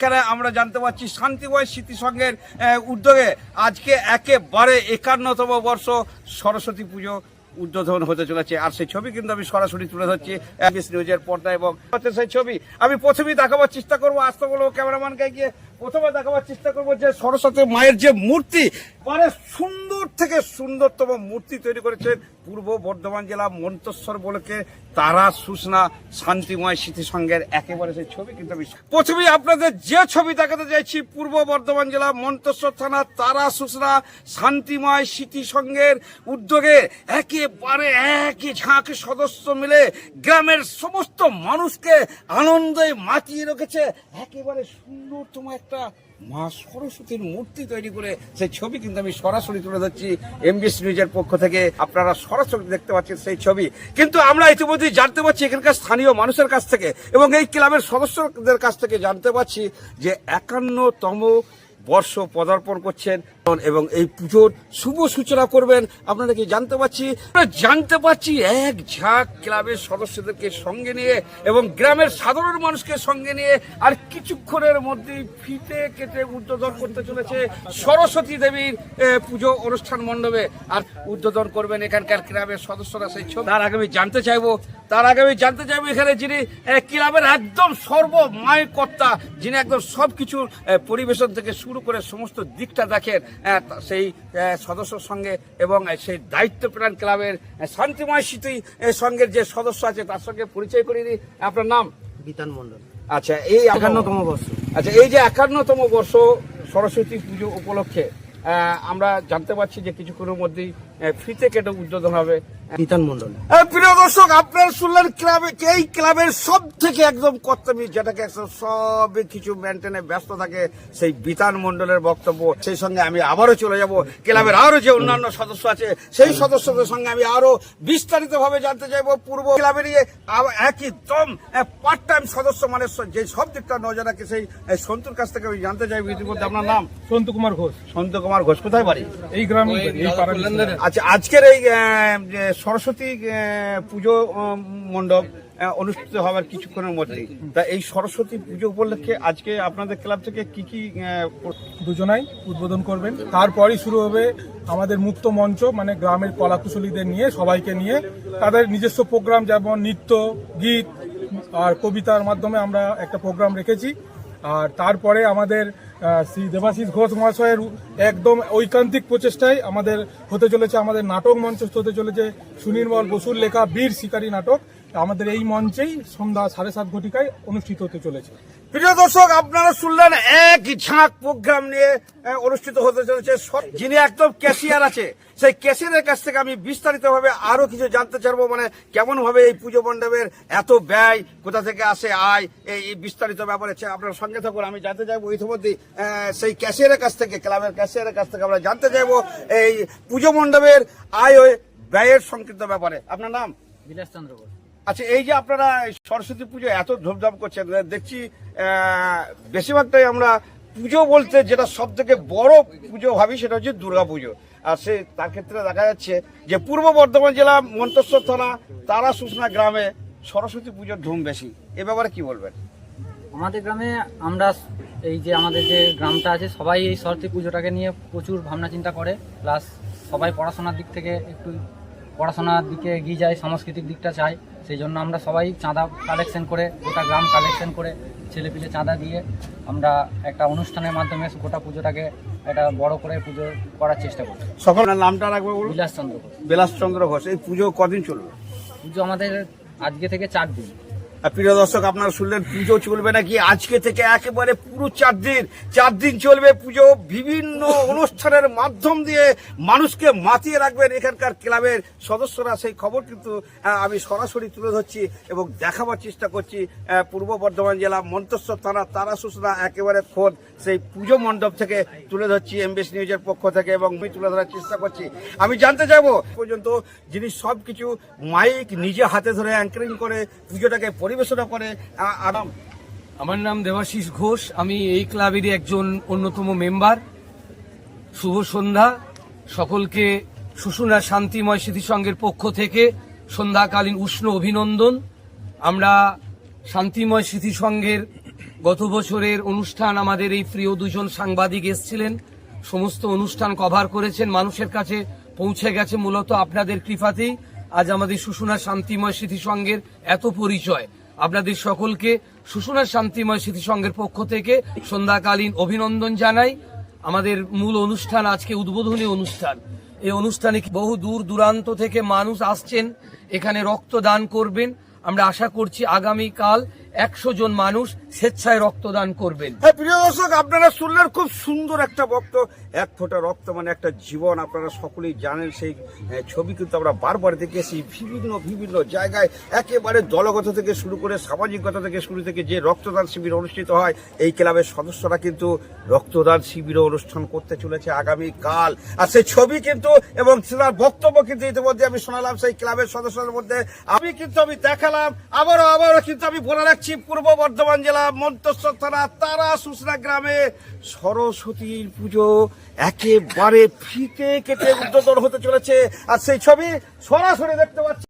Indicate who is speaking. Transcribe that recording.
Speaker 1: এখানে আমরা জানতে পারছি শান্তিময় স্মৃতিসংঘের উদ্যোগে আজকে একেবারে 51তম বর্ষ সরস্বতী পুজো উদ্বোধন হতে চলেছে। আর সেই ছবি কিন্তু আমি সরাসরি তুলে ধরছি এমবিএস নিউজের পর্দায় এবং সেই ছবি আমি প্রথমেই দেখাবার চেষ্টা করবো, আসতে বলবো ক্যামেরাম্যানকে গিয়ে প্রথমে দেখাবার চেষ্টা করবো যে সরস্বতী মায়ের যে মূর্তি, মানে সুন্দর থেকে সুন্দরতম মূর্তি তৈরি করেছেন পূর্ব বর্ধমান জেলা মন্তেশ্বর ব্লকে তারা সুষনা শান্তিময় স্মৃতিসংঘের একেবারে সেই ছবি কিন্তু আমি প্রথমেই আপনাদের যে ছবি দেখাতে চাইছি পূর্ব বর্ধমান জেলা মন্তেশ্বর থানা তারা সুষনা শান্তিময় স্মৃতিসংঘের উদ্যোগে একেবারে একই ঝাঁক সদস্য মিলে গ্রামের সমস্ত মানুষকে আনন্দে মাতিয়ে রেখেছে। একেবারে সুন্দরতম একটা মা সরস্বতীর মূর্তি তৈরি করে সেই ছবি কিন্তু আমি সরাসরি তুলে ধরছি এমবিএস নিউজের পক্ষ থেকে। আপনারা সরাসরি দেখতে পাচ্ছেন সেই ছবি, কিন্তু আমরা ইতিমধ্যে জানতে পারছি এখানকার স্থানীয় মানুষের কাছ থেকে এবং এই ক্লাবের সদস্যদের কাছ থেকে জানতে পারছি যে 51তম বর্ষ পদার্পণ করছেন এবং এই পুজোর শুভ সূচনা করবেন। আপনারা কি জানতে পারছি এক ঝাঁক ক্লাবের সদস্যদেরকে সঙ্গে নিয়ে এবং গ্রামের সাধারণ মানুষকে সঙ্গে নিয়ে আর কিছুক্ষণের মধ্যেই ফিতে কেটে উদ্বোধন করতে চলেছে সরস্বতী দেবীর পুজো অনুষ্ঠান মণ্ডপে। আর উদ্বোধন করবেন এখানকার ক্লাবের সদস্যরা সেই ছবি। তার আগে আমি জানতে চাইবো এখানে যিনি ক্লাবের একদম সর্বমায়কর্তা, যিনি একদম সবকিছু পরিবেশন থেকে শুরু করে সমস্ত দিকটা দেখেন, সেই সদস্যর সঙ্গে এবং সেই দায়িত্বপ্রাণ ক্লাবের শান্তিময় স্মৃতি সংঘের যে সদস্য আছে তার সঙ্গে পরিচয় করিয়ে দিই। আপনার নাম?
Speaker 2: বিতান মন্ডল।
Speaker 1: আচ্ছা, এই
Speaker 2: 51তম বর্ষ।
Speaker 1: আচ্ছা, এই যে 51তম বর্ষ সরস্বতী পুজো উপলক্ষে আমরা জানতে পারছি যে কিছুক্ষণের মধ্যেই ফিতে কেটে উদ্বোধন হবে।
Speaker 2: বিতান মন্ডল।
Speaker 1: প্রিয় দর্শক, আপনারা শুনলেন এই ক্লাবের সব থেকে একদম কর্তব্য, যেটাকে সব কিছু মেনটেনে ব্যস্ত থাকে, সেই বিতান মন্ডলের বক্তব্য। সেই সঙ্গে আমি আবারও চলে যাব ক্লাবের আরো যে অন্যান্য সদস্য আছে সেই সদস্যদের সঙ্গে আমি আরো বিস্তারিত ভাবে জানতে চাইবো। পূর্ব ক্লাবের একদম পার্ট টাইম সদস্য মানে যে সব দিকটা নজর রাখে সেই সন্তুর কাছ থেকে আমি জানতে চাইবো। ইতিমধ্যে আপনার নাম?
Speaker 3: সন্তু কুমার ঘোষ।
Speaker 1: সন্তু কুমার ঘোষ, কোথায় বাড়ি?
Speaker 3: এই গ্রামে, এই পাড়া।
Speaker 1: আচ্ছা, আজকের এই সরস্বতী পুজো মণ্ডপ অনুষ্ঠিত হওয়ার কিছুক্ষণের মধ্যেই, তা এই সরস্বতী পুজো উপলক্ষে আজকে আপনাদের ক্লাব থেকে কি কি
Speaker 3: দুজনাই উদ্বোধন করবেন। তারপরই শুরু হবে আমাদের মুক্ত মঞ্চ, মানে গ্রামের কলাকুশলীদের নিয়ে, সবাইকে নিয়ে তাদের নিজস্ব প্রোগ্রাম, যেমন নৃত্য, গীত আর কবিতার মাধ্যমে আমরা একটা প্রোগ্রাম রেখেছি। আর তারপরে আমাদের শ্রী দেবাশিস ঘোষ মহাশয়ের একদম ঐকান্তিক প্রচেষ্টায় আমাদের হতে চলেছে, আমাদের নাটক মঞ্চস্থ হতে চলেছে সুনির্মল বসুর লেখা বীর শিকারী নাটক। আমাদের এই মঞ্চেই সন্ধ্যা 7:30 ঘটিকায় অনুষ্ঠিত হতে চলেছে।
Speaker 1: প্রিয় দর্শক, আপনারা শুনলেন এক ঝাঁক প্রোগ্রাম নিয়ে অনুষ্ঠিত হতে চলেছে। যিনি একদম ক্যাশিয়ার আছে সেই ক্যাশিয়ারের কাছ থেকে আমি বিস্তারিত ভাবে আরো কিছু জানতে চাইবো, মানে কেমন ভাবে এই পুজো মণ্ডপের এত ব্যয়, কোথা থেকে আসে আয়, এই বিস্তারিত ব্যাপারে আপনার সঙ্গে থাকুন। আমি জানতে চাইবো ইতিমধ্যে সেই ক্যাশিয়ারের কাছ থেকে, ক্লাবের ক্যাশিয়ারের কাছ থেকে আমরা জানতে চাইবো এই পুজো মণ্ডপের আয় ও ব্যয়ের সংকৃত ব্যাপারে। আপনার নাম?
Speaker 2: বিলাস চন্দ্র ঘোষ।
Speaker 1: আচ্ছা, এই যে আপনারা সরস্বতী পুজো এত ধুমধাম করছেন, দেখছি বেশিরভাগটাই আমরা পুজো বলতে যেটা সব থেকে বড় পুজো ভাবি সেটা হচ্ছে দুর্গা পুজো। আর তার ক্ষেত্রে দেখা যাচ্ছে যে পূর্ব বর্ধমান জেলা মন্তেশ্বর থানা তারা সুষনা গ্রামে সরস্বতী পুজোর ধুম বেশি। এ ব্যাপারে কি বলবেন?
Speaker 2: আমাদের গ্রামে আমরা এই যে আমাদের যে গ্রামটা আছে সবাই এই সরস্বতী পুজোটাকে নিয়ে প্রচুর ভাবনা চিন্তা করে, প্লাস সবাই পড়াশোনার দিক থেকে একটু পড়াশোনার দিকে এগিয়ে যায়, সাংস্কৃতিক দিকটা চাই। সেই জন্য আমরা সবাই চাঁদা কালেকশন করে, গোটা গ্রাম কালেকশন করে, ছেলেপিলে চাঁদা দিয়ে আমরা একটা অনুষ্ঠানের মাধ্যমে গোটা পুজোটাকে একটা বড় করে পুজো করার চেষ্টা করি।
Speaker 1: সকলের নামটা রাখবো?
Speaker 2: বিলাস চন্দ্র ঘোষ।
Speaker 1: বিলাস চন্দ্র ঘোষ। এই পুজো কদিন চলবে?
Speaker 2: পুজো আমাদের আজকে থেকে 4 দিন।
Speaker 1: প্রিয় দর্শক, আপনারা শুনলেন পুজো চলবে নাকি আজকে থেকে একেবারে পুরো 4 দিন চলবে পুজো। বিভিন্ন অনুষ্ঠানের মাধ্যম দিয়ে মানুষকে মাতিয়ে রাখবেন এখানকার ক্লাবের সদস্যরা। সেই খবর কিন্তু আমি সরাসরি তুলে ধরছি এবং দেখাবার চেষ্টা করছি পূর্ব বর্ধমান জেলা মন্তেশ্বর থানা তারা সুষনা একেবারে খোদ সেই পুজো মণ্ডপ থেকে তুলে ধরছি এমবিএস নিউজের পক্ষ থেকে এবং আমি তুলে ধরার চেষ্টা করছি। আমি জানতে চাইবো পর্যন্ত যিনি সবকিছু মাইক নিজে হাতে ধরে অ্যাঙ্কারিং করে পুজোটাকে পরিবেশনা করে।
Speaker 4: আমার নাম দেবাশিস ঘোষ, আমি এই ক্লাবেরই একজন অন্যতম মেম্বার। শুভ সন্ধ্যা সকলকে। সুষনা শান্তিময় স্মৃতিসংঘের পক্ষ থেকে সন্ধ্যাকালীন উষ্ণ অভিনন্দন। আমরা শান্তিময় স্মৃতিসংঘের গত বছরের অনুষ্ঠান আমাদের এই প্রিয় দুজন সাংবাদিক এসেছিলেন, সমস্ত অনুষ্ঠান কভার করেছেন, মানুষের কাছে পৌঁছে গেছে মূলত আপনাদের কৃপাতেই আজ আমাদের শুশুনা শান্তিময় স্মৃতি সংঘের এত পরিচয়। আপনাদের সকলকে শুশুনা শান্তিময় স্মৃতি সংঘের পক্ষ থেকে সন্ধ্যাকালীন অভিনন্দন জানাই। আমাদের মূল অনুষ্ঠান আজকে উদ্বোধনী অনুষ্ঠান। এই অনুষ্ঠানে বহু দূর দূরান্ত থেকে মানুষ আসছেন, এখানে রক্তদান করবেন। আমরা আশা করছি আগামীকাল 100 জন মানুষ স্বেচ্ছায় রক্তদান করবেন।
Speaker 1: হ্যাঁ প্রিয় দর্শক, আপনারা শুনলেন খুব সুন্দর একটা বক্তব্য। এক ফোঁটা রক্ত মানে একটা জীবন, আপনারা সকলেই জানেন। সেই ছবি কিন্তু আমরা বারবার দেখেছি বিভিন্ন জায়গায়, একেবারে দলগত থেকে শুরু করে সামাজিকতা থেকে শুরু থেকে যে রক্তদান শিবির অনুষ্ঠিত হয়, এই ক্লাবের সদস্যরা কিন্তু রক্তদান শিবির অনুষ্ঠান করতে চলেছে আগামীকাল। আর সেই ছবি কিন্তু এবং তার বক্তব্য কিন্তু ইতিমধ্যে আমি শোনালাম সেই ক্লাবের সদস্যদের মধ্যে। আমি দেখালাম আবারও কিন্তু আমি বলে রাখছি, পূর্ব বর্ধমান জেলা মন্তেশ্বর থানা তারা শুশুনা গ্রামে সরস্বতীর পুজো একেবারে ফিতে কেটে উদ্বোধন হতে চলেছে। আর সেই ছবি সরাসরি দেখতে পাচ্ছি।